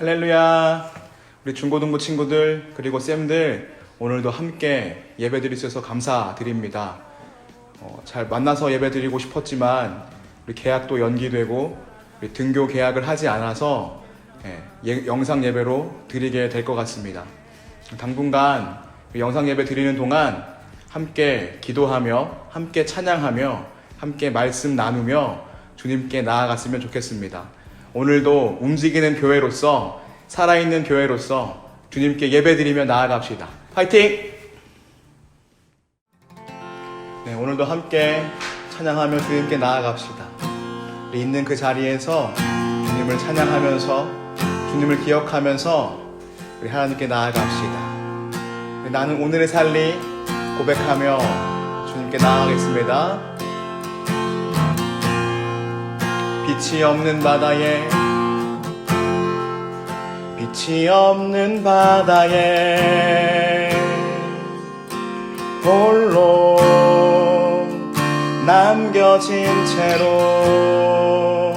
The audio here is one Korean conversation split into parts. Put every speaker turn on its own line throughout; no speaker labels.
할렐루야. 우리 중고등부 친구들 그리고 쌤들 오늘도 함께 예배 드릴 수 있어서 감사드립니다. 잘 만나서 예배 드리고 싶었지만 우리 계약도 연기되고 우리 등교 계약을 하지 않아서 영상 예배로 드리게 될 것 같습니다. 당분간 영상 예배 드리는 동안 함께 기도하며 함께 찬양하며 함께 말씀 나누며 주님께 나아갔으면 좋겠습니다. 오늘도 움직이는 교회로서 살아있는 교회로서 주님께 예배드리며 나아갑시다. 화이팅! 네, 오늘도 함께 찬양하며 주님께 나아갑시다. 우리 있는 그 자리에서 주님을 찬양하면서 주님을 기억하면서 우리 하나님께 나아갑시다. 나는 오늘의 살리 고백하며 주님께 나아가겠습니다. 빛이 없는 바다에 빛이 없는 바다에 홀로 남겨진 채로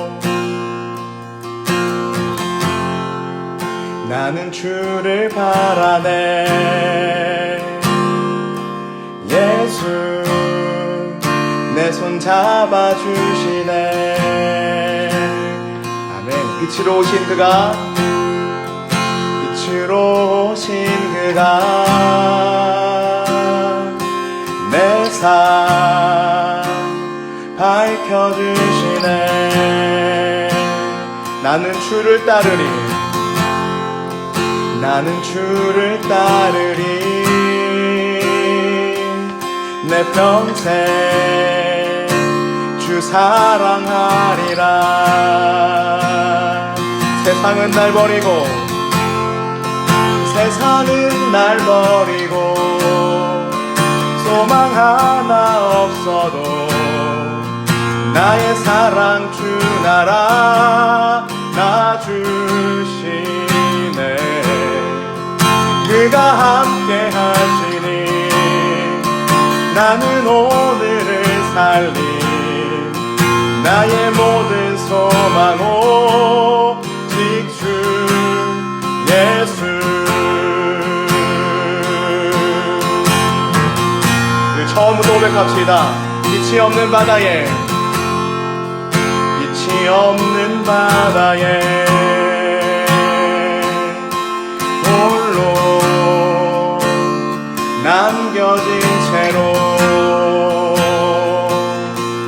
나는 주를 바라네. 예수 내 손 잡아주시네. 아멘. 빛으로 오신 그가 빛으로 오신 그가 내 삶 밝혀주시네. 나는 주를 따르리. 나는 주를 따르리. 내 평생 주 사랑하리라. 세상은 날 버리고 세상은 날 버리고 소망 하나 없어도 나의 사랑 주 나라 나 주시네. 그가 함께 하시니 나는 오늘을 살리. 나의 모든 소망 오직 주 예수. 처음부터 고백합시다. 빛이 없는 바다에 빛이 없는 바다에 홀로 남겨진 채로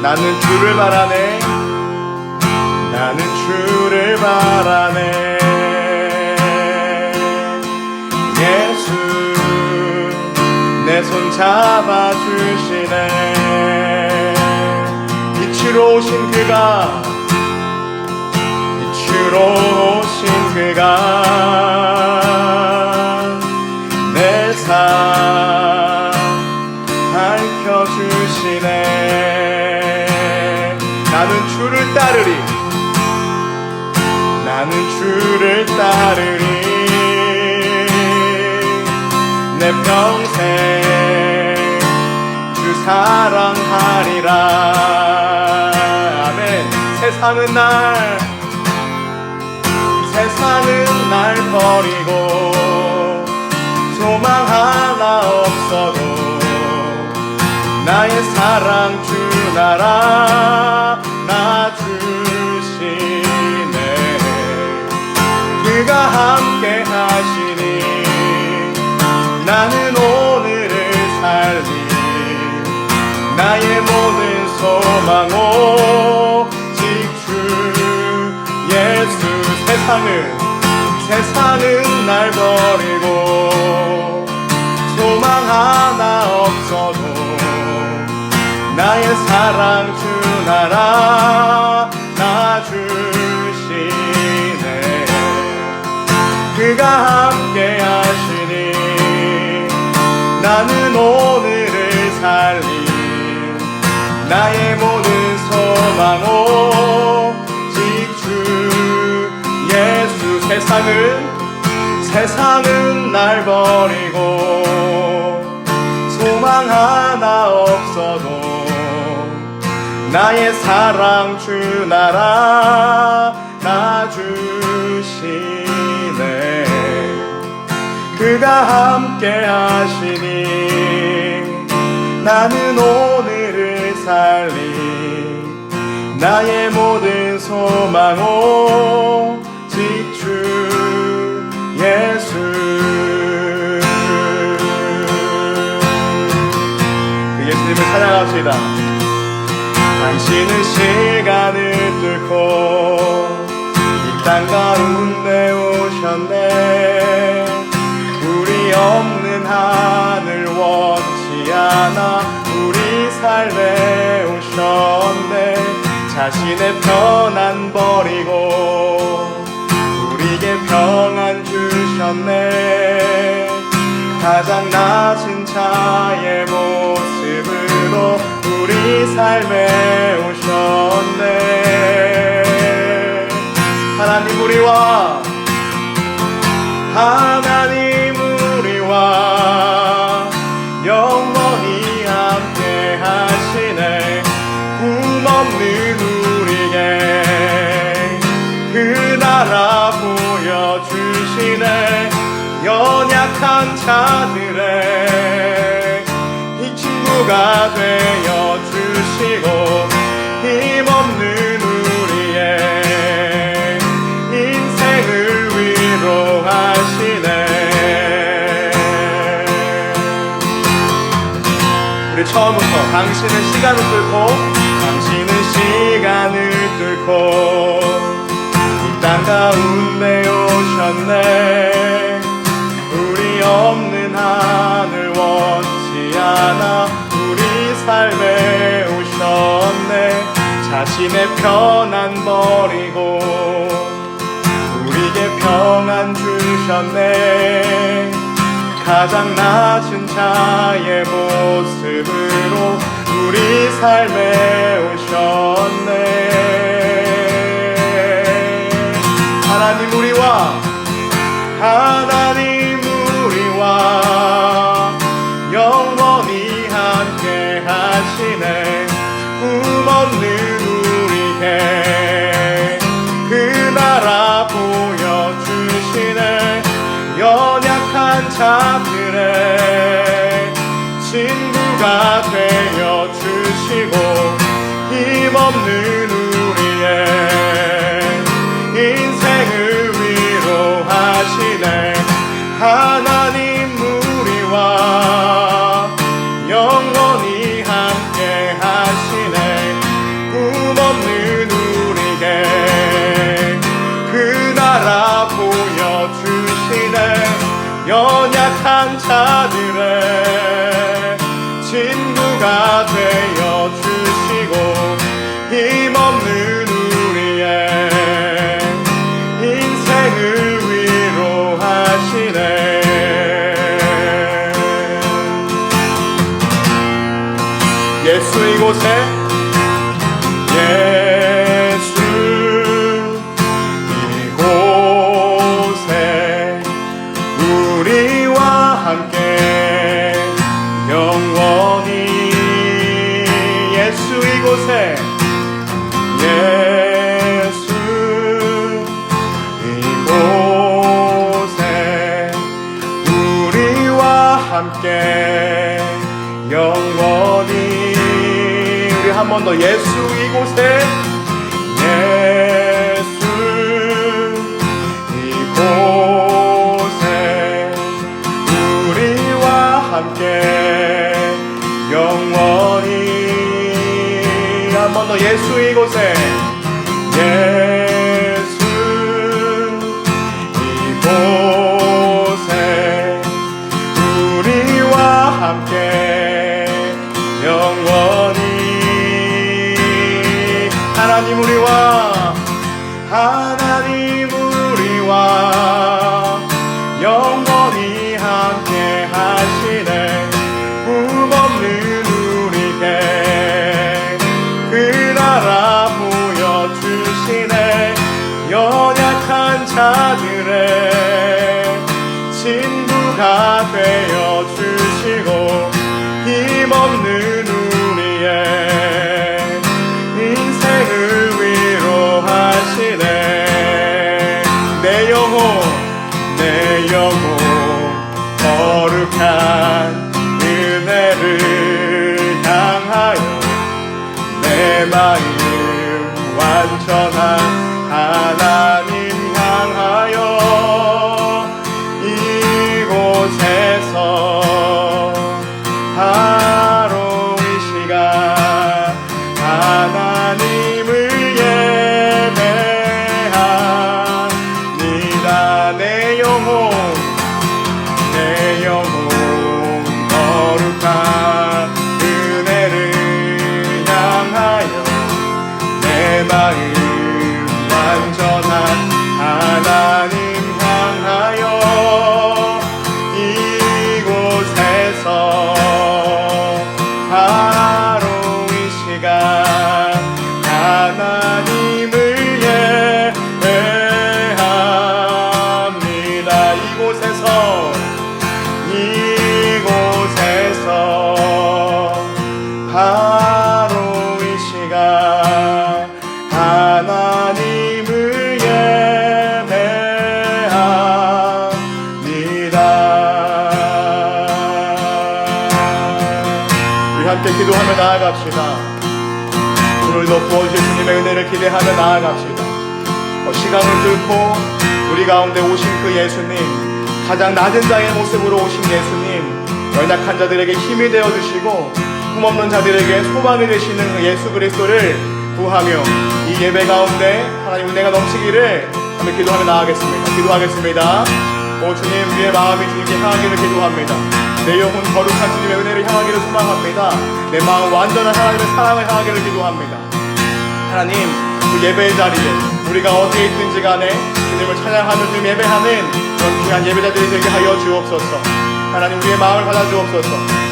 나는 주를 바라네. 나는 주를 바라네. 예수 내 손 잡아주시네. 빛으로 오신 그가 빛으로 오신 그가 내 삶 밝혀주시네. 나는 주를 따르리. 나는 주를 따르리. 내 평생 주 사랑하리라. 아멘. 세상은 날 버리고 소망 하나 없어도 나의 사랑 주 나라 나 주시네. 그가 함께 하시니 나는 오늘을 살리. 나의 모든 소망 오직 주 예수. 세상은 날 버리고 소망 하나 없어도 나의 사랑 주 나라 나 주시네. 그가 함께 하시니 나는 오늘을 살리. 나의 모든 소망 오직 주 예수. 세상은 날 버리고 소망 하나 없어도 나의 사랑 주 나라 나 주시네. 그가 함께 하시니 나는 오늘을 살리 나의 모든 소망 오직 주 예수. 그 예수님을 찬양합시다. 당신은 시간을 뚫고 이 땅 가운데 오셨네. 우리 없는 하늘 원치 않아 우리 삶에 오셨네. 자신의 편안 버리고 우리에게 평안 주셨네. 가장 낮은 자의 모습으로 우리 삶에 오셨네. 하나님 우리와 영원히 함께 하시네. 꿈없는 우리에게 그 나라 보여주시네. 연약한 자들의 이 친구가 되어주시고 힘없는 우리의 인생을 위로하시네. 우리 처음부터 당신은 시간을 뚫고 이 땅 가운데 오셨네. 우리 없는 하늘 원치 않아 우리 삶에 오셨네. 자신의 편안 버리고 우리에게 평안 주셨네. 가장 낮은 자의 모습으로 우리 삶에 오셨네. 하나님 우리와 영원히 함께 하시네. 꿈없는 우리에게 그 나라 보여주시네. 연약한 자들의 친구가 되어주시고 힘없는 우리의 인생을 위로하시네. 하나님 우리와 영원히 함께 하시네. 꿈없는 우리에게 그 나라 보여주시네. 연약한 자들의 친구가 되어주시고 힘없는 우리의 인생을 위로하시네. 예수 이곳에 우리와 함께 영원히 예수 이곳에 우리와 함께 영원히. 우리 한 번 더 예수 이곳에 함께 영원히. 한 번 더 예수 이곳에 우리와 함께 영원히. 하나님 우리와 영원히 함께 하시네. 꿈없는 우리에게 그 나라 보여주시네. 연약한 자들의 친구가 되어주시고 힘없는 우리의 인생을 위로하시네. 내 영혼 함께 기도하며 나아갑시다. 오늘도 부어주실 주님의 은혜를 기대하며 나아갑시다. 시간을 뚫고 우리 가운데 오신 그 예수님, 가장 낮은 자의 모습으로 오신 예수님, 연약한 자들에게 힘이 되어주시고 꿈없는 자들에게 소망이 되시는 그 예수 그리스도를 구하며 이 예배 가운데 하나님 은혜가 넘치기를 함께 기도하며 나아가겠습니다. 기도하겠습니다. 오 주님, 우리의 마음이 주님께 향하기를 기도합니다. 내 영혼 거룩한 주님의 은혜를 향하기를 소망합니다. 내 마음 완전한 하나님의 사랑을 향하기를 기도합니다. 하나님, 그 예배의 자리에 우리가 어디에 있든지 간에 주님을 찬양하며 주님 예배하는 그런 귀한 예배자들이 되게 하여 주옵소서. 하나님, 우리의 마음을 받아주옵소서.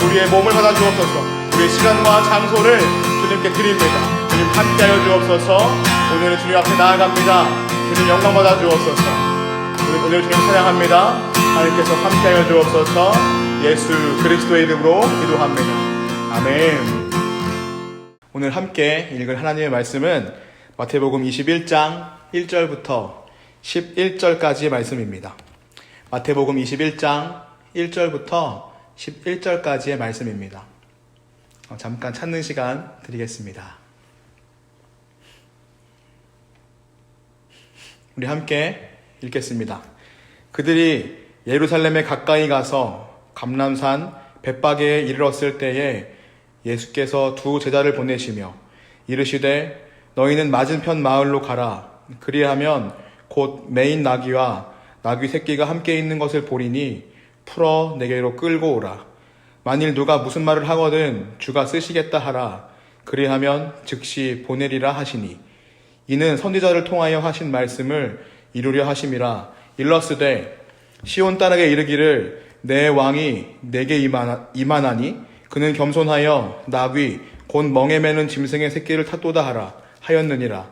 우리의 몸을 받아주옵소서. 우리의 시간과 장소를 주님께 드립니다. 주님 함께하여 주옵소서. 오늘은 주님 앞에 나아갑니다. 주님 영광 받아주옵소서. 오늘 주님 찬양합니다. 하나님께서 함께하여 주옵소서. 예수 그리스도의 이름으로 기도합니다. 아멘. 오늘 함께 읽을 하나님의 말씀은 마태복음 21장 1절부터 11절까지의 말씀입니다. 마태복음 21장 1절부터 11절까지의 말씀입니다. 잠깐 찾는 시간 드리겠습니다. 우리 함께 읽겠습니다. 그들이 예루살렘에 가까이 가서 감람산 벳바게에 이르렀을 때에 예수께서 두 제자를 보내시며 이르시되 너희는 맞은편 마을로 가라. 그리하면 곧 매인 나귀와 나귀 새끼가 함께 있는 것을 보리니 풀어 내게로 끌고 오라. 만일 누가 무슨 말을 하거든 주가 쓰시겠다 하라. 그리하면 즉시 보내리라 하시니 이는 선지자를 통하여 하신 말씀을 이루려 하심이라. 일러스되 시온 딸에게 이르기를 내 왕이 내게 임하나니 그는 겸손하여 나귀 곧 멍에 매는 짐승의 새끼를 탔도다 하라 하였느니라.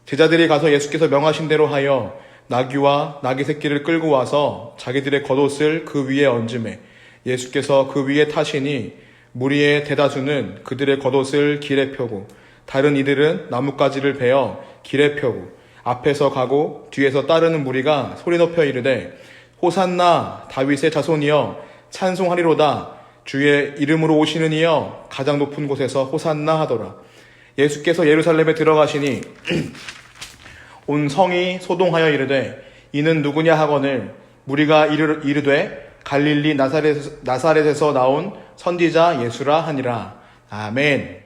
제자들이 가서 예수께서 명하신 대로 하여 나귀와 나귀 새끼를 끌고 와서 자기들의 겉옷을 그 위에 얹음에 예수께서 그 위에 타시니 무리의 대다수는 그들의 겉옷을 길에 펴고 다른 이들은 나뭇가지를 베어 길에 펴고 앞에서 가고 뒤에서 따르는 무리가 소리 높여 이르되 호산나 다윗의 자손이여 찬송하리로다. 주의 이름으로 오시는 이여 가장 높은 곳에서 호산나 하더라. 예수께서 예루살렘에 들어가시니 온 성이 소동하여 이르되 이는 누구냐 하거늘 무리가 이르되 갈릴리 나사렛에서 나온 선지자 예수라 하니라. 아멘.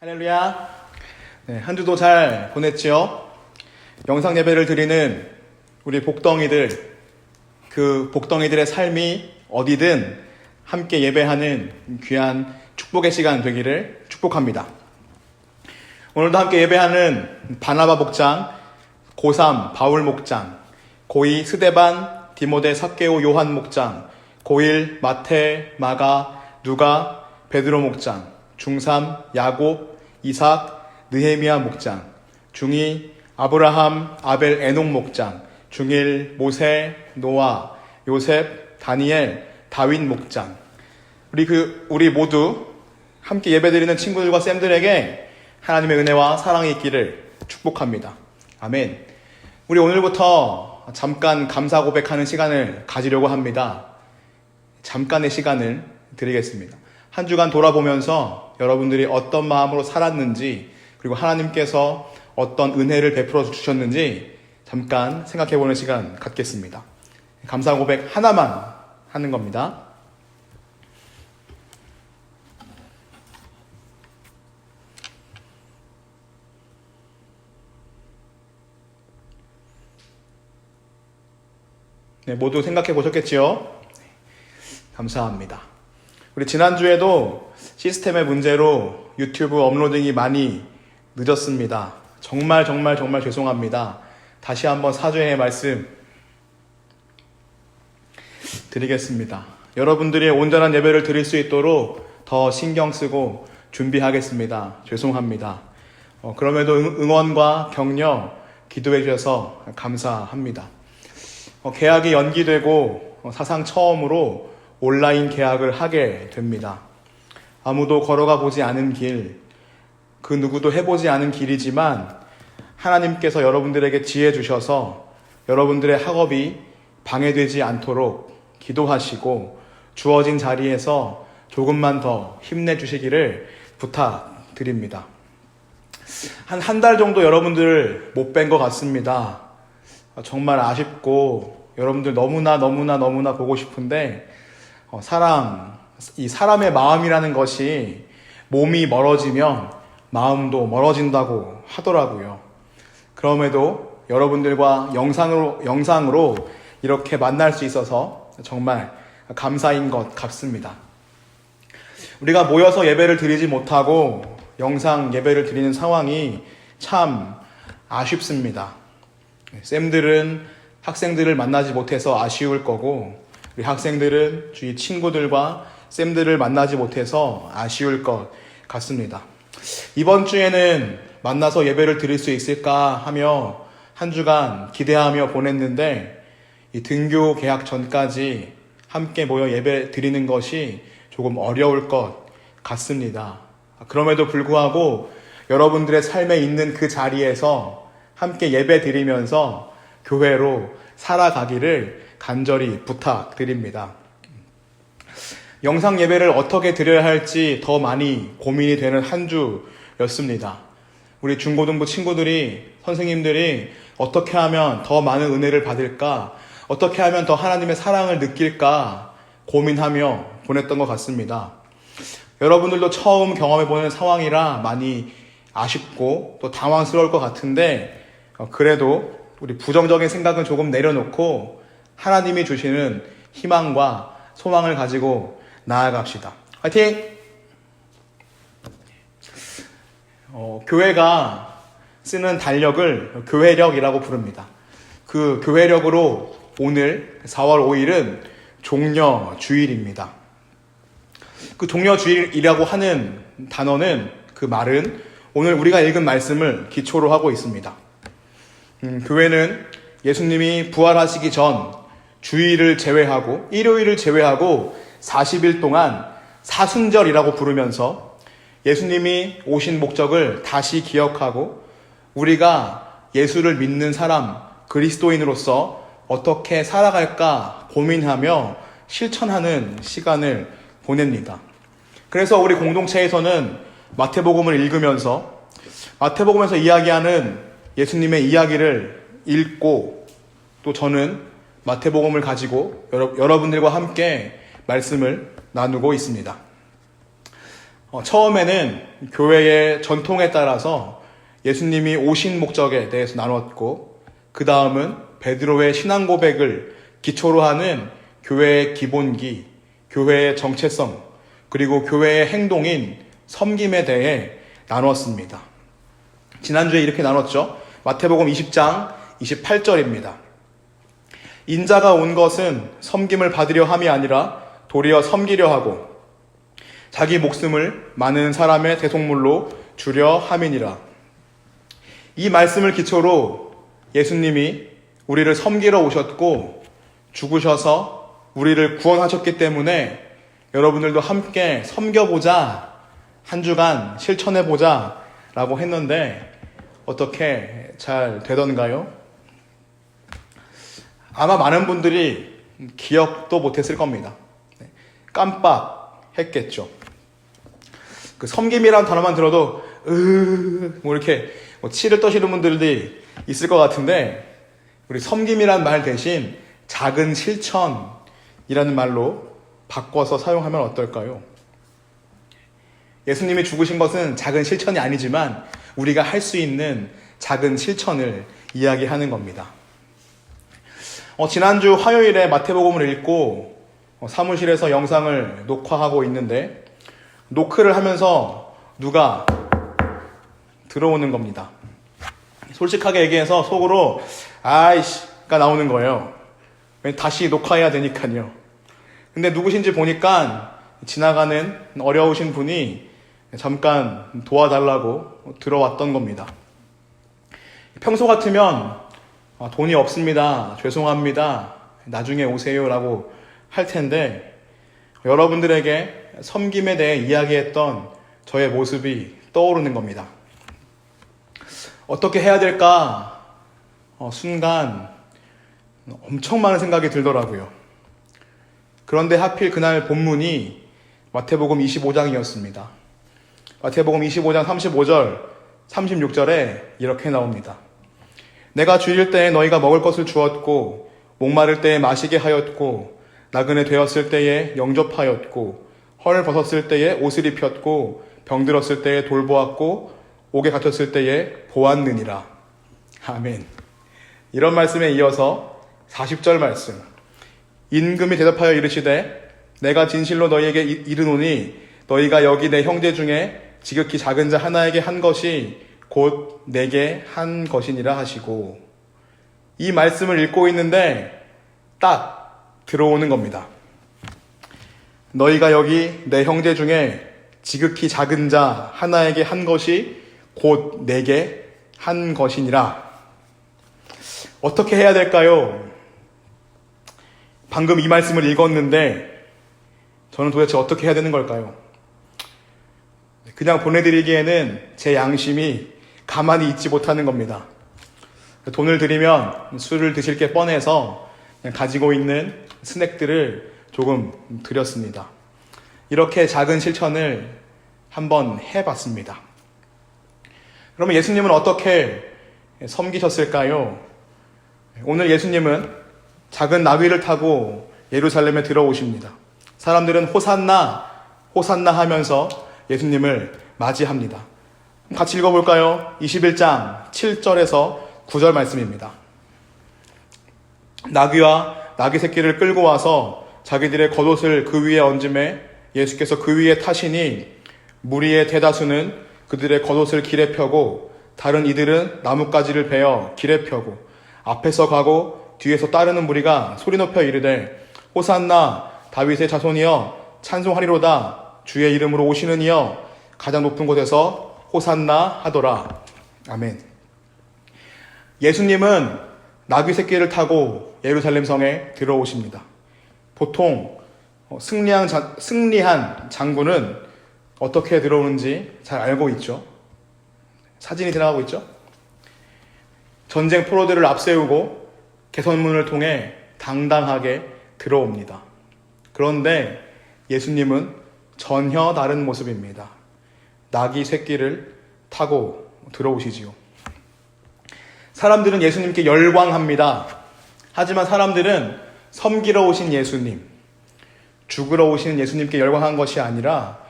할렐루야. 네, 한 주도 잘 보냈지요? 영상 예배를 드리는 우리 복덩이들, 그 복덩이들의 삶이 어디든 함께 예배하는 귀한 축복의 시간 되기를 축복합니다. 오늘도 함께 예배하는 바나바 목장, 고3 바울 목장, 고2 스데반, 디모데, 삭개오, 요한 목장, 고1 마태, 마가, 누가, 베드로 목장, 중3 야곱, 이삭, 느헤미야 목장, 중2 아브라함, 아벨, 에녹 목장, 중1 모세, 노아, 요셉, 다니엘, 다윗 목장. 우리 모두 함께 예배드리는 친구들과 쌤들에게 하나님의 은혜와 사랑이 있기를 축복합니다. 아멘. 우리 오늘부터 잠깐 감사 고백하는 시간을 가지려고 합니다. 잠깐의 시간을 드리겠습니다. 한 주간 돌아보면서 여러분들이 어떤 마음으로 살았는지, 그리고 하나님께서 어떤 은혜를 베풀어 주셨는지 잠깐 생각해보는 시간 갖겠습니다. 감사 고백 하나만 하는 겁니다. 네, 모두 생각해 보셨겠지요? 감사합니다. 우리 지난주에도 시스템의 문제로 유튜브 업로딩이 많이 늦었습니다. 정말 죄송합니다. 다시 한번 사죄의 말씀 드리겠습니다. 여러분들이 온전한 예배를 드릴 수 있도록 더 신경 쓰고 준비하겠습니다. 죄송합니다. 그럼에도 응원과 격려 기도해 주셔서 감사합니다. 계약이 연기되고 사상 처음으로 온라인 계약을 하게 됩니다. 아무도 걸어가 보지 않은 길, 그 누구도 해보지 않은 길이지만 하나님께서 여러분들에게 지혜 주셔서 여러분들의 학업이 방해되지 않도록 기도하시고 주어진 자리에서 조금만 더 힘내주시기를 부탁드립니다. 한 달 정도 여러분들 못 뵌 것 같습니다. 정말 아쉽고 여러분들 너무나 보고 싶은데 이 사람의 마음이라는 것이 몸이 멀어지면 마음도 멀어진다고 하더라고요. 그럼에도 여러분들과 영상으로 이렇게 만날 수 있어서 정말 감사인 것 같습니다. 우리가 모여서 예배를 드리지 못하고 영상 예배를 드리는 상황이 참 아쉽습니다. 쌤들은 학생들을 만나지 못해서 아쉬울 거고, 우리 학생들은 주위 친구들과 쌤들을 만나지 못해서 아쉬울 것 같습니다. 이번 주에는 만나서 예배를 드릴 수 있을까 하며 한 주간 기대하며 보냈는데, 이 등교 개학 전까지 함께 모여 예배 드리는 것이 조금 어려울 것 같습니다. 그럼에도 불구하고 여러분들의 삶에 있는 그 자리에서 함께 예배 드리면서 교회로 살아가기를 간절히 부탁드립니다. 영상 예배를 어떻게 드려야 할지 더 많이 고민이 되는 한 주였습니다. 우리 중고등부 친구들이, 선생님들이 어떻게 하면 더 많은 은혜를 받을까, 어떻게 하면 더 하나님의 사랑을 느낄까 고민하며 보냈던 것 같습니다. 여러분들도 처음 경험해보는 상황이라 많이 아쉽고 또 당황스러울 것 같은데, 그래도 우리 부정적인 생각은 조금 내려놓고 하나님이 주시는 희망과 소망을 가지고 나아갑시다. 화이팅! 교회가 쓰는 달력을 교회력이라고 부릅니다. 그 교회력으로 오늘 4월 5일은 종려주일입니다. 그 종려주일이라고 하는 단어는, 그 말은 오늘 우리가 읽은 말씀을 기초로 하고 있습니다. 교회는 예수님이 부활하시기 전 주일을 제외하고, 일요일을 제외하고 40일 동안 사순절이라고 부르면서 예수님이 오신 목적을 다시 기억하고 우리가 예수를 믿는 사람, 그리스도인으로서 어떻게 살아갈까 고민하며 실천하는 시간을 보냅니다. 그래서 우리 공동체에서는 마태복음을 읽으면서 마태복음에서 이야기하는 예수님의 이야기를 읽고, 또 저는 마태복음을 가지고 여러분들과 함께 말씀을 나누고 있습니다. 처음에는 교회의 전통에 따라서 예수님이 오신 목적에 대해서 나눴고, 그 다음은 베드로의 신앙 고백을 기초로 하는 교회의 기본기, 교회의 정체성, 그리고 교회의 행동인 섬김에 대해 나눴습니다. 지난주에 이렇게 나눴죠. 마태복음 20장 28절입니다. 인자가 온 것은 섬김을 받으려 함이 아니라 도리어 섬기려 하고 자기 목숨을 많은 사람의 대속물로 주려 함이니라. 이 말씀을 기초로 예수님이 우리를 섬기러 오셨고 죽으셔서 우리를 구원하셨기 때문에 여러분들도 함께 섬겨보자, 한 주간 실천해보자 라고 했는데 어떻게 잘 되던가요? 아마 많은 분들이 기억도 못했을 겁니다. 깜빡했겠죠. 그 섬김이라는 단어만 들어도 뭐 이렇게 치를 떠시는 분들이 있을 것 같은데, 우리 섬김이란 말 대신 작은 실천이라는 말로 바꿔서 사용하면 어떨까요? 예수님이 죽으신 것은 작은 실천이 아니지만 우리가 할 수 있는 작은 실천을 이야기하는 겁니다. 지난주 화요일에 마태복음을 읽고 사무실에서 영상을 녹화하고 있는데, 노크를 하면서 누가 들어오는 겁니다. 솔직하게 얘기해서 속으로 아이씨가 나오는 거예요. 다시 녹화해야 되니까요. 근데 누구신지 보니까 지나가는 어려우신 분이 잠깐 도와달라고 들어왔던 겁니다. 평소 같으면 돈이 없습니다, 죄송합니다, 나중에 오세요 라고 할 텐데, 여러분들에게 섬김에 대해 이야기했던 저의 모습이 떠오르는 겁니다. 어떻게 해야 될까? 순간 엄청 많은 생각이 들더라고요. 그런데 하필 그날 본문이 마태복음 25장이었습니다. 마태복음 25장 35절, 36절에 이렇게 나옵니다. 내가 주일 때에 너희가 먹을 것을 주었고 목마를 때에 마시게 하였고 나그네 되었을 때에 영접하였고 헐 벗었을 때에 옷을 입혔고 병들었을 때에 돌보았고 옥에 갇혔을 때에 보았느니라. 아멘. 이런 말씀에 이어서 40절 말씀. 임금이 대답하여 이르시되 내가 진실로 너희에게 이르노니 너희가 여기 내 형제 중에 지극히 작은 자 하나에게 한 것이 곧 내게 한 것이니라 하시고, 이 말씀을 읽고 있는데 딱 들어오는 겁니다. 너희가 여기 내 형제 중에 지극히 작은 자 하나에게 한 것이 곧 내게 한 것이니라. 어떻게 해야 될까요? 방금 이 말씀을 읽었는데 저는 도대체 어떻게 해야 되는 걸까요? 그냥 보내드리기에는 제 양심이 가만히 있지 못하는 겁니다. 돈을 드리면 술을 드실 게 뻔해서 그냥 가지고 있는 스낵들을 조금 드렸습니다. 이렇게 작은 실천을 한번 해봤습니다. 그러면 예수님은 어떻게 섬기셨을까요? 오늘 예수님은 작은 나귀를 타고 예루살렘에 들어오십니다. 사람들은 호산나, 호산나 하면서 예수님을 맞이합니다. 같이 읽어볼까요? 21장 7절에서 9절 말씀입니다. 나귀와 나귀 새끼를 끌고 와서 자기들의 겉옷을 그 위에 얹음에 예수께서 그 위에 타시니 무리의 대다수는 그들의 겉옷을 길에 펴고 다른 이들은 나뭇가지를 베어 길에 펴고 앞에서 가고 뒤에서 따르는 무리가 소리 높여 이르되 호산나 다윗의 자손이여 찬송하리로다 주의 이름으로 오시는 이여 가장 높은 곳에서 호산나 하더라. 아멘. 예수님은 나귀 새끼를 타고 예루살렘 성에 들어오십니다. 보통 승리한 장군은 어떻게 들어오는지 잘 알고 있죠. 사진이 지나가고 있죠. 전쟁 포로들을 앞세우고 개선문을 통해 당당하게 들어옵니다. 그런데 예수님은 전혀 다른 모습입니다. 나귀 새끼를 타고 들어오시지요. 사람들은 예수님께 열광합니다. 하지만 사람들은 섬기러 오신 예수님, 죽으러 오시는 예수님께 열광한 것이 아니라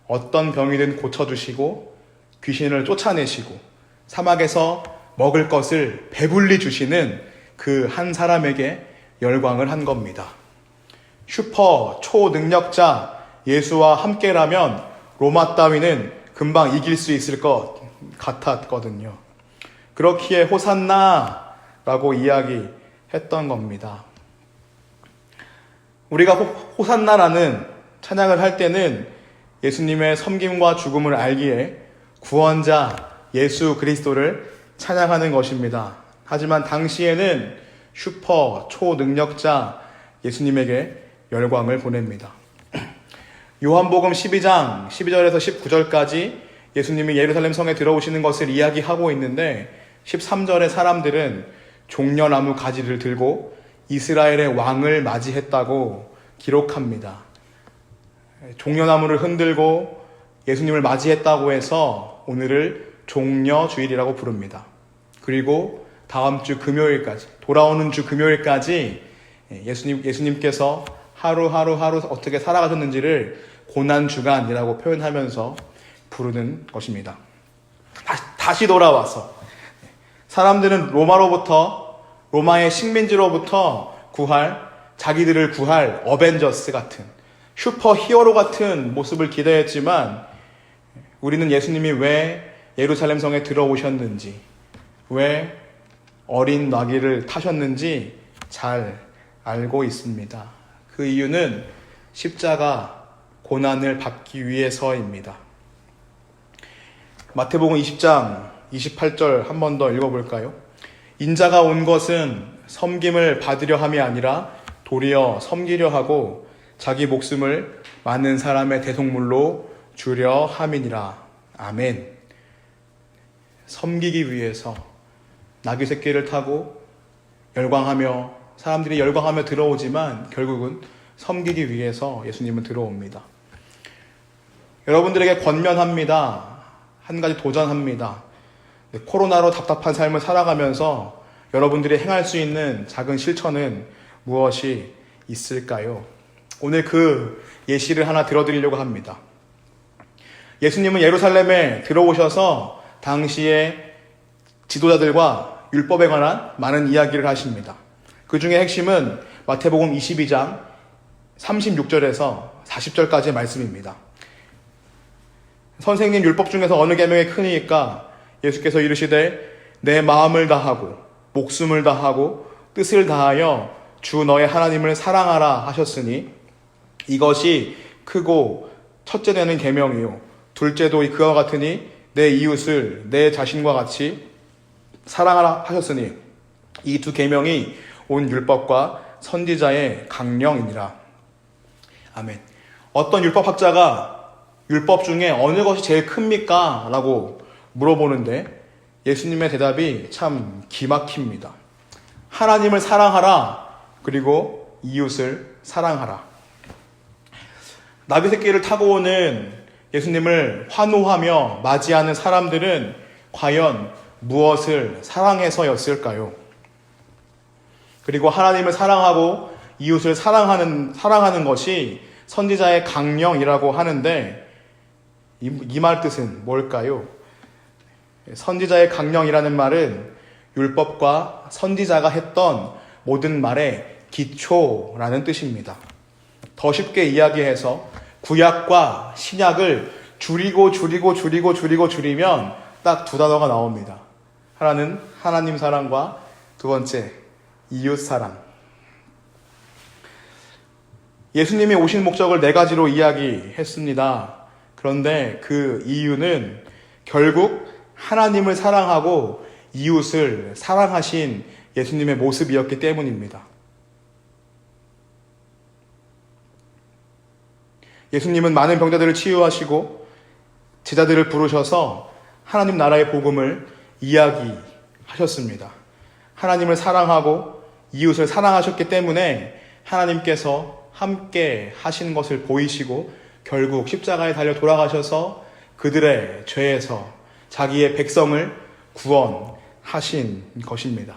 어떤 병이든 고쳐주시고 귀신을 쫓아내시고 사막에서 먹을 것을 배불리 주시는 그 한 사람에게 열광을 한 겁니다. 슈퍼 초능력자 예수와 함께라면 로마 따위는 금방 이길 수 있을 것 같았거든요. 그렇기에 호산나라고 이야기했던 겁니다. 우리가 호산나라는 찬양을 할 때는 예수님의 섬김과 죽음을 알기에 구원자 예수 그리스도를 찬양하는 것입니다. 하지만 당시에는 슈퍼 초능력자 예수님에게 열광을 보냅니다. 요한복음 12장 12절에서 19절까지 예수님이 예루살렘 성에 들어오시는 것을 이야기하고 있는데 13절에 사람들은 종려나무 가지를 들고 이스라엘의 왕을 맞이했다고 기록합니다. 종려나무를 흔들고 예수님을 맞이했다고 해서 오늘을 종려주일이라고 부릅니다. 그리고 다음 주 금요일까지, 돌아오는 주 금요일까지 예수님께서 하루 어떻게 살아가셨는지를 고난주간이라고 표현하면서 부르는 것입니다. 다시 돌아와서 사람들은 로마의 식민지로부터 자기들을 구할 어벤져스 같은 슈퍼 히어로 같은 모습을 기대했지만 우리는 예수님이 왜 예루살렘 성에 들어오셨는지, 왜 어린 나귀를 타셨는지 잘 알고 있습니다. 그 이유는 십자가 고난을 받기 위해서입니다. 마태복음 20장 28절 한 번 더 읽어볼까요? 인자가 온 것은 섬김을 받으려 함이 아니라 도리어 섬기려 하고 자기 목숨을 많은 사람의 대속물로 주려 함이니라. 아멘. 섬기기 위해서 나귀 새끼를 타고 사람들이 열광하며 들어오지만 결국은 섬기기 위해서 예수님은 들어옵니다. 여러분들에게 권면합니다. 한 가지 도전합니다. 코로나로 답답한 삶을 살아가면서 여러분들이 행할 수 있는 작은 실천은 무엇이 있을까요? 오늘 그 예시를 하나 들어드리려고 합니다. 예수님은 예루살렘에 들어오셔서 당시의 지도자들과 율법에 관한 많은 이야기를 하십니다. 그 중에 핵심은 마태복음 22장 36절에서 40절까지의 말씀입니다. 선생님, 율법 중에서 어느 계명이 크니까? 예수께서 이르시되 내 마음을 다하고 목숨을 다하고 뜻을 다하여 주 너의 하나님을 사랑하라 하셨으니 이것이 크고 첫째 되는 계명이요 둘째도 그와 같으니 내 이웃을 내 자신과 같이 사랑하라 하셨으니 이 두 계명이 온 율법과 선지자의 강령이니라. 아멘. 어떤 율법학자가 율법 중에 어느 것이 제일 큽니까? 라고 물어보는데 예수님의 대답이 참 기막힙니다. 하나님을 사랑하라, 그리고 이웃을 사랑하라. 나귀 새끼를 타고 오는 예수님을 환호하며 맞이하는 사람들은 과연 무엇을 사랑해서였을까요? 그리고 하나님을 사랑하고 이웃을 사랑하는 것이 선지자의 강령이라고 하는데 이 말 뜻은 뭘까요? 선지자의 강령이라는 말은 율법과 선지자가 했던 모든 말의 기초라는 뜻입니다. 더 쉽게 이야기해서 구약과 신약을 줄이면 딱 두 단어가 나옵니다. 하나는 하나님 사랑과 두 번째 이웃 사랑. 예수님이 오신 목적을 네 가지로 이야기했습니다. 그런데 그 이유는 결국 하나님을 사랑하고 이웃을 사랑하신 예수님의 모습이었기 때문입니다. 예수님은 많은 병자들을 치유하시고 제자들을 부르셔서 하나님 나라의 복음을 이야기하셨습니다. 하나님을 사랑하고 이웃을 사랑하셨기 때문에 하나님께서 함께 하신 것을 보이시고 결국 십자가에 달려 돌아가셔서 그들의 죄에서 자기의 백성을 구원하신 것입니다.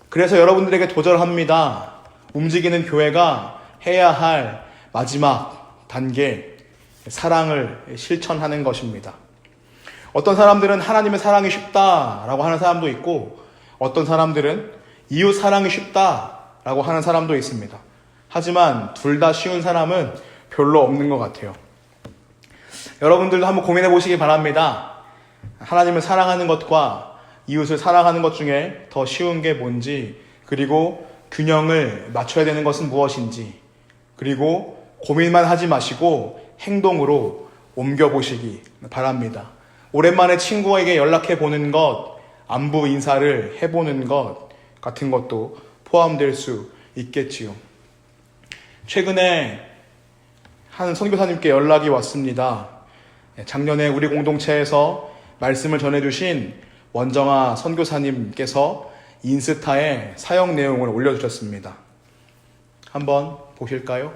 그래서 여러분들에게 도전합니다. 움직이는 교회가 해야 할 마지막 단계, 사랑을 실천하는 것입니다. 어떤 사람들은 하나님의 사랑이 쉽다라고 하는 사람도 있고 어떤 사람들은 이웃 사랑이 쉽다라고 하는 사람도 있습니다. 하지만 둘 다 쉬운 사람은 별로 없는 것 같아요. 여러분들도 한번 고민해 보시기 바랍니다. 하나님을 사랑하는 것과 이웃을 사랑하는 것 중에 더 쉬운 게 뭔지, 그리고 균형을 맞춰야 되는 것은 무엇인지, 그리고 고민만 하지 마시고 행동으로 옮겨보시기 바랍니다. 오랜만에 친구에게 연락해 보는 것, 안부 인사를 해보는 것 같은 것도 포함될 수 있겠지요. 최근에 한 선교사님께 연락이 왔습니다. 작년에 우리 공동체에서 말씀을 전해주신 원정아 선교사님께서 인스타에 사역 내용을 올려주셨습니다. 한번 보실까요?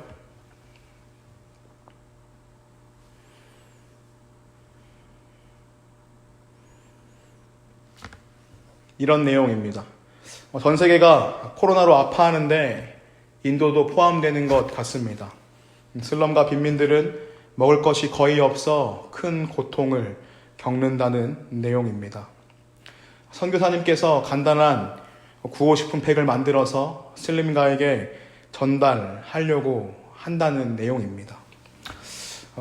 이런 내용입니다. 전 세계가 코로나로 아파하는데 인도도 포함되는 것 같습니다. 슬럼과 빈민들은 먹을 것이 거의 없어 큰 고통을 겪는다는 내용입니다. 선교사님께서 간단한 구호식품 팩을 만들어서 슬림가에게 전달하려고 한다는 내용입니다.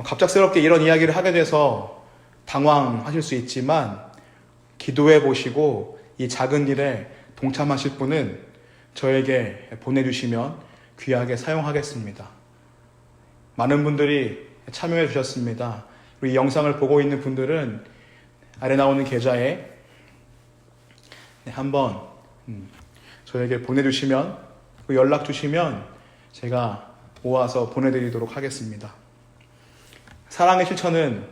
갑작스럽게 이런 이야기를 하게 돼서 당황하실 수 있지만 기도해 보시고 이 작은 일에 동참하실 분은 저에게 보내주시면 귀하게 사용하겠습니다. 많은 분들이 참여해 주셨습니다. 그리고 이 영상을 보고 있는 분들은 아래 나오는 계좌에 한번 저에게 보내주시면, 연락 주시면 제가 모아서 보내드리도록 하겠습니다. 사랑의 실천은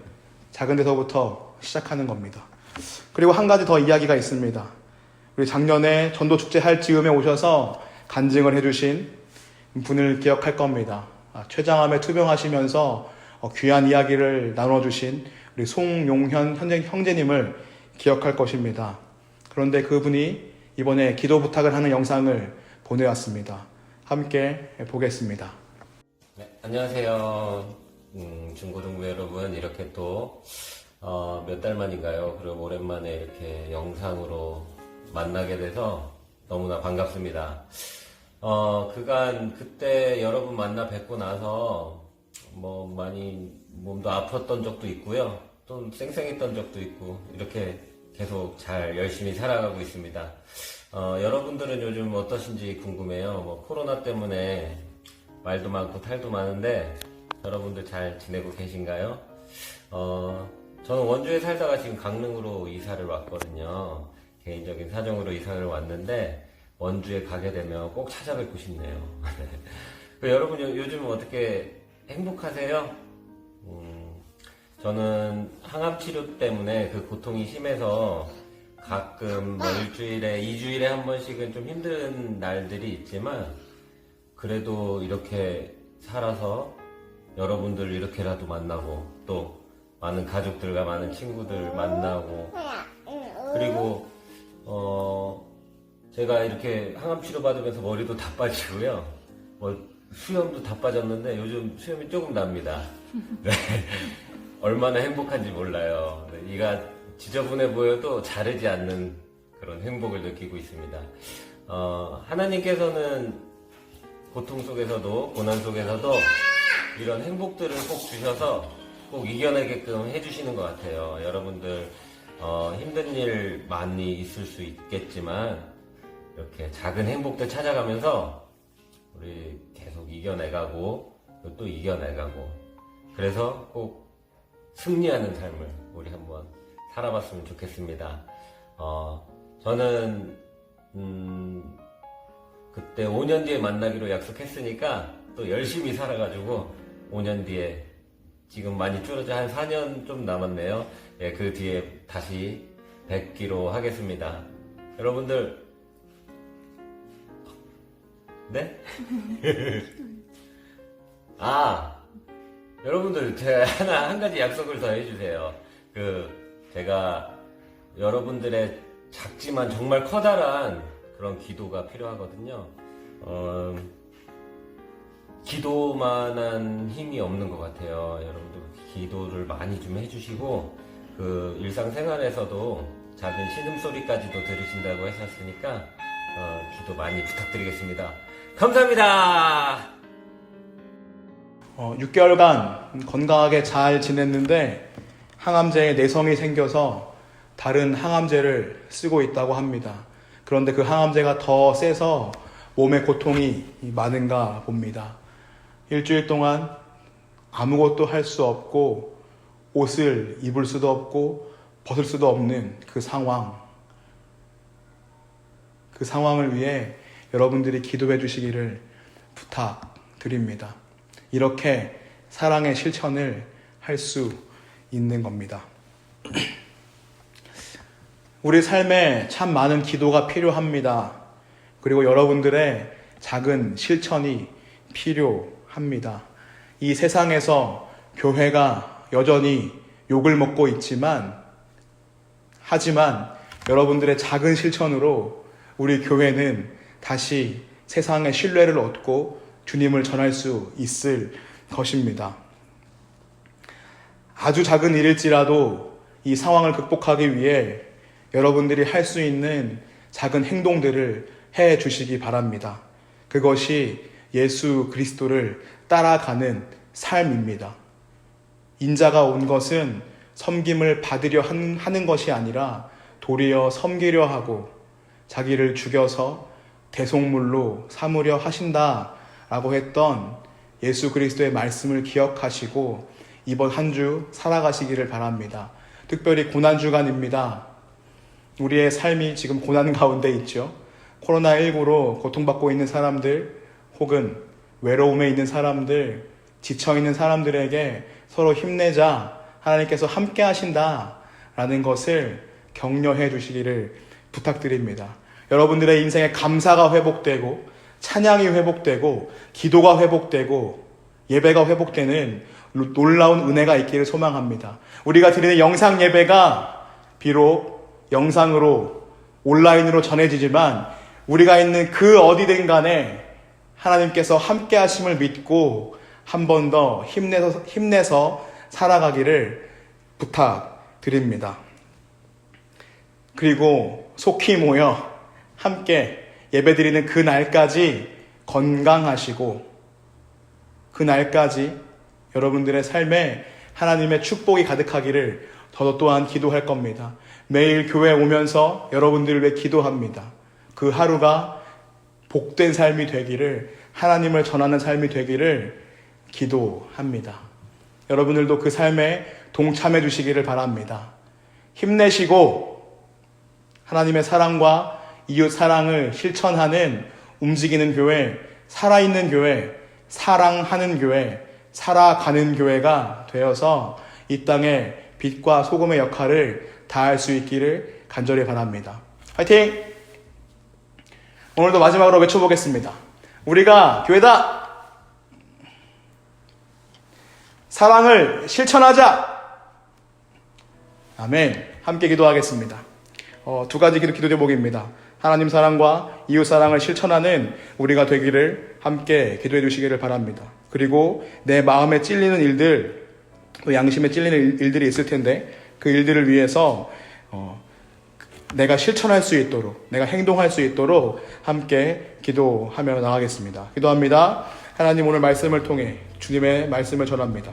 작은 데서부터 시작하는 겁니다. 그리고 한 가지 더 이야기가 있습니다. 우리 작년에 전도축제 할 즈음에 오셔서 간증을 해주신 분을 기억할 겁니다. 췌장암에 투병하시면서 귀한 이야기를 나눠주신 우리 송용현 형제님을 기억할 것입니다. 그런데 그분이 이번에 기도 부탁을 하는 영상을 보내왔습니다. 함께 보겠습니다.
네, 안녕하세요. 중고등부 여러분, 이렇게 또 몇 달 만인가요? 그리고 오랜만에 이렇게 영상으로 만나게 돼서 너무나 반갑습니다. 그간 그때 여러분 만나 뵙고 나서 뭐 많이 몸도 아팠던 적도 있고요. 또 쌩쌩했던 적도 있고 이렇게 계속 잘 열심히 살아가고 있습니다. 여러분들은 요즘 어떠신지 궁금해요. 뭐 코로나 때문에 말도 많고 탈도 많은데 여러분들 잘 지내고 계신가요? 저는 원주에 살다가 지금 강릉으로 이사를 왔거든요. 개인적인 사정으로 이사를 왔는데 원주에 가게 되면 꼭 찾아뵙고 싶네요. 여러분 요즘 어떻게 행복하세요? 저는 항암 치료 때문에 그 고통이 심해서 가끔 뭐 일주일에 2주일에 한 번씩은 좀 힘든 날들이 있지만 그래도 이렇게 살아서 여러분들 이렇게라도 만나고 또 많은 가족들과 많은 친구들 만나고 그리고 제가 이렇게 항암 치료 받으면서 머리도 다 빠지고요. 뭐 수염도 다 빠졌는데 요즘 수염이 조금 납니다. 네. 얼마나 행복한지 몰라요. 네, 이가 지저분해 보여도 자르지 않는 그런 행복을 느끼고 있습니다. 하나님께서는 고통 속에서도 고난 속에서도 이런 행복들을 꼭 주셔서 꼭 이겨내게끔 해주시는 것 같아요. 여러분들 힘든 일 많이 있을 수 있겠지만 이렇게 작은 행복들 찾아가면서 우리 계속 이겨내가고 또 이겨내가고 그래서 꼭 승리하는 삶을 우리 한번 살아봤으면 좋겠습니다. 저는 그때 5년 뒤에 만나기로 약속했으니까 또 열심히 살아가지고 5년 뒤에 지금 많이 줄어져 한 4년 좀 남았네요. 예, 그 뒤에 다시 뵙기로 하겠습니다. 여러분들 네? 여러분들 제가 한 가지 약속을 더 해주세요. 제가 여러분들의 작지만 정말 커다란 그런 기도가 필요하거든요. 기도만한 힘이 없는 것 같아요. 여러분들 기도를 많이 좀 해주시고 일상생활에서도 작은 신음소리까지도 들으신다고 하셨으니까 기도 많이 부탁드리겠습니다. 감사합니다.
6개월간 건강하게 잘 지냈는데 항암제에 내성이 생겨서 다른 항암제를 쓰고 있다고 합니다. 그런데 그 항암제가 더 세서 몸에 고통이 많은가 봅니다. 일주일 동안 아무것도 할 수 없고 옷을 입을 수도 없고 벗을 수도 없는 그 상황을 위해 여러분들이 기도해 주시기를 부탁드립니다. 이렇게 사랑의 실천을 할 수 있는 겁니다. 우리 삶에 참 많은 기도가 필요합니다. 그리고 여러분들의 작은 실천이 필요합니다. 이 세상에서 교회가 여전히 욕을 먹고 있지만 하지만 여러분들의 작은 실천으로 우리 교회는 다시 세상의 신뢰를 얻고 주님을 전할 수 있을 것입니다. 아주 작은 일일지라도 이 상황을 극복하기 위해 여러분들이 할 수 있는 작은 행동들을 해 주시기 바랍니다. 그것이 예수 그리스도를 따라가는 삶입니다. 인자가 온 것은 섬김을 받으려 하는 것이 아니라 도리어 섬기려 하고 자기를 죽여서 대속물로 삼으려 하신다라고 했던 예수 그리스도의 말씀을 기억하시고 이번 한 주 살아가시기를 바랍니다. 특별히 고난주간입니다. 우리의 삶이 지금 고난 가운데 있죠. 코로나19로 고통받고 있는 사람들 혹은 외로움에 있는 사람들, 지쳐있는 사람들에게 서로 힘내자, 하나님께서 함께 하신다라는 것을 격려해 주시기를 부탁드립니다. 여러분들의 인생에 감사가 회복되고 찬양이 회복되고 기도가 회복되고 예배가 회복되는 놀라운 은혜가 있기를 소망합니다. 우리가 드리는 영상 예배가 비록 영상으로 온라인으로 전해지지만 우리가 있는 그 어디든 간에 하나님께서 함께 하심을 믿고 한 번 더 힘내서 살아가기를 부탁드립니다. 그리고 속히 모여 함께 예배드리는 그 날까지 건강하시고 그 날까지 여러분들의 삶에 하나님의 축복이 가득하기를 저도 또한 기도할 겁니다. 매일 교회 오면서 여러분들을 위해 기도합니다. 그 하루가 복된 삶이 되기를, 하나님을 전하는 삶이 되기를 기도합니다. 여러분들도 그 삶에 동참해 주시기를 바랍니다. 힘내시고 하나님의 사랑과 이웃 사랑을 실천하는 움직이는 교회, 살아있는 교회, 사랑하는 교회, 살아가는 교회가 되어서 이 땅에 빛과 소금의 역할을 다할 수 있기를 간절히 바랍니다. 화이팅! 오늘도 마지막으로 외쳐보겠습니다. 우리가 교회다! 사랑을 실천하자! 아멘. 함께 기도하겠습니다. 두 가지 기도 제목입니다. 하나님 사랑과 이웃 사랑을 실천하는 우리가 되기를 함께 기도해 주시기를 바랍니다. 그리고 내 마음에 찔리는 일들, 또 양심에 찔리는 일들이 있을 텐데 그 일들을 위해서 내가 실천할 수 있도록, 내가 행동할 수 있도록 함께 기도하며 나가겠습니다. 기도합니다. 하나님, 오늘 말씀을 통해 주님의 말씀을 전합니다.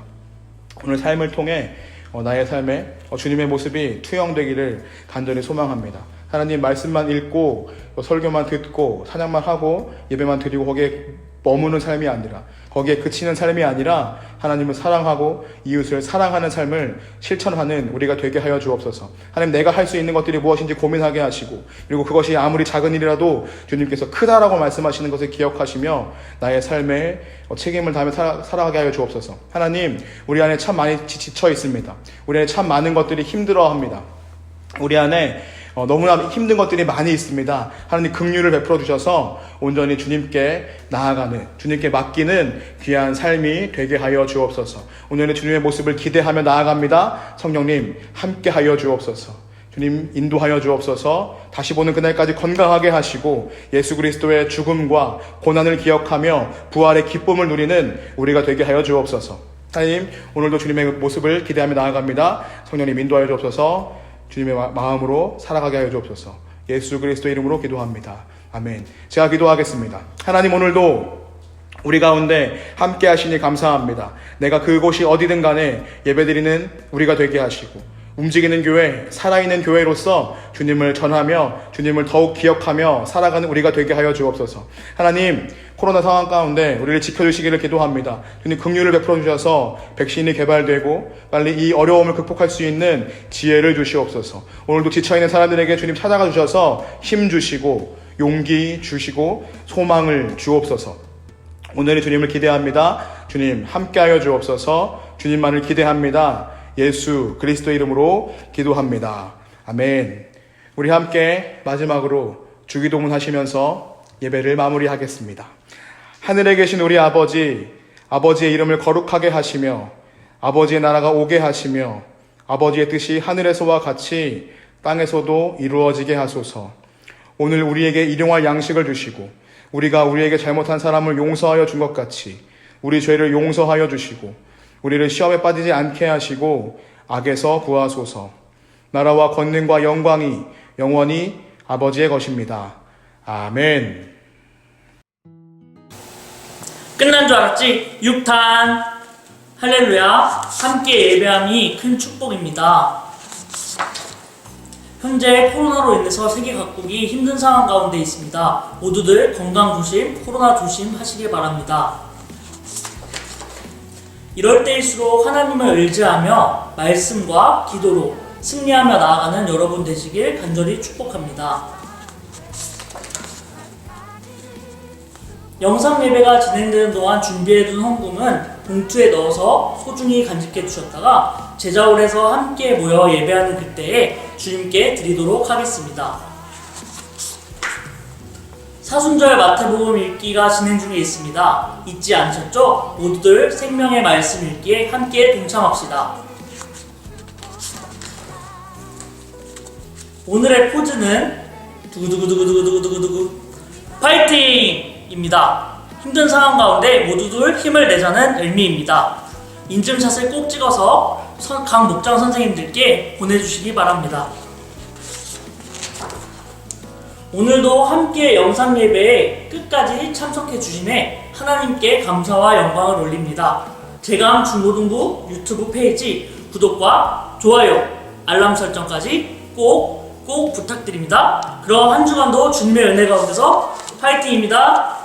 오늘 삶을 통해 나의 삶에 주님의 모습이 투영되기를 간절히 소망합니다. 하나님, 말씀만 읽고 설교만 듣고 찬양만 하고 예배만 드리고 거기에 머무는 삶이 아니라, 거기에 그치는 삶이 아니라 하나님을 사랑하고 이웃을 사랑하는 삶을 실천하는 우리가 되게 하여 주옵소서. 하나님, 내가 할 수 있는 것들이 무엇인지 고민하게 하시고, 그리고 그것이 아무리 작은 일이라도 주님께서 크다라고 말씀하시는 것을 기억하시며 나의 삶에 책임을 다하며 살아가게 하여 주옵소서. 하나님, 우리 안에 참 많이 지쳐 있습니다. 우리 안에 참 많은 것들이 힘들어합니다. 우리 안에 너무나 힘든 것들이 많이 있습니다. 하나님, 긍휼을 베풀어 주셔서 온전히 주님께 나아가는, 주님께 맡기는 귀한 삶이 되게 하여 주옵소서. 오늘의 주님의 모습을 기대하며 나아갑니다. 성령님, 함께 하여 주옵소서. 주님, 인도하여 주옵소서. 다시 보는 그날까지 건강하게 하시고 예수 그리스도의 죽음과 고난을 기억하며 부활의 기쁨을 누리는 우리가 되게 하여 주옵소서. 하나님, 오늘도 주님의 모습을 기대하며 나아갑니다. 성령님, 인도하여 주옵소서. 주님의 마음으로 살아가게 하여 주옵소서. 예수 그리스도 이름으로 기도합니다. 아멘. 제가 기도하겠습니다. 하나님, 오늘도 우리 가운데 함께 하시니 감사합니다. 내가 그곳이 어디든 간에 예배드리는 우리가 되게 하시고 움직이는 교회, 살아있는 교회로서 주님을 전하며 주님을 더욱 기억하며 살아가는 우리가 되게 하여 주옵소서. 하나님, 코로나 상황 가운데 우리를 지켜주시기를 기도합니다. 주님, 긍휼을 베풀어 주셔서 백신이 개발되고 빨리 이 어려움을 극복할 수 있는 지혜를 주시옵소서. 오늘도 지쳐있는 사람들에게 주님 찾아가 주셔서 힘 주시고 용기 주시고 소망을 주옵소서. 오늘의 주님을 기대합니다. 주님, 함께하여 주옵소서. 주님만을 기대합니다. 예수 그리스도 이름으로 기도합니다. 아멘. 우리 함께 마지막으로 주기도문 하시면서 예배를 마무리하겠습니다. 하늘에 계신 우리 아버지, 아버지의 이름을 거룩하게 하시며 아버지의 나라가 오게 하시며 아버지의 뜻이 하늘에서와 같이 땅에서도 이루어지게 하소서. 오늘 우리에게 일용할 양식을 주시고 우리가 우리에게 잘못한 사람을 용서하여 준 것 같이 우리 죄를 용서하여 주시고 우리를 시험에 빠지지 않게 하시고 악에서 구하소서. 나라와 권능과 영광이 영원히 아버지의 것입니다. 아멘.
끝난 줄 알았지? 6탄 할렐루야. 함께 예배함이 큰 축복입니다. 현재 코로나로 인해서 세계 각국이 힘든 상황 가운데 있습니다. 모두들 건강 조심, 코로나 조심 하시길 바랍니다. 이럴 때일수록 하나님을 의지하며 말씀과 기도로 승리하며 나아가는 여러분 되시길 간절히 축복합니다. 영상 예배가 진행되는 동안 준비해둔 헌금은 봉투에 넣어서 소중히 간직해 두셨다가 제자홀에서 함께 모여 예배하는 그때에 주님께 드리도록 하겠습니다. 사순절 마태복음 읽기가 진행 중에 있습니다. 잊지 않으셨죠? 모두들 생명의 말씀 읽기에 함께 동참합시다. 오늘의 포즈는 두구두구두구두구두구두구 파이팅입니다. 힘든 상황 가운데 모두들 힘을 내자는 의미입니다. 인증샷을 꼭 찍어서 각 목장 선생님들께 보내주시기 바랍니다. 오늘도 함께 영상 예배에 끝까지 참석해 주심에 하나님께 감사와 영광을 올립니다. 제감 중고등부 유튜브 페이지 구독과 좋아요, 알람 설정까지 꼭 부탁드립니다. 그럼 한 주간도 주님의 은혜 가운데서 파이팅입니다.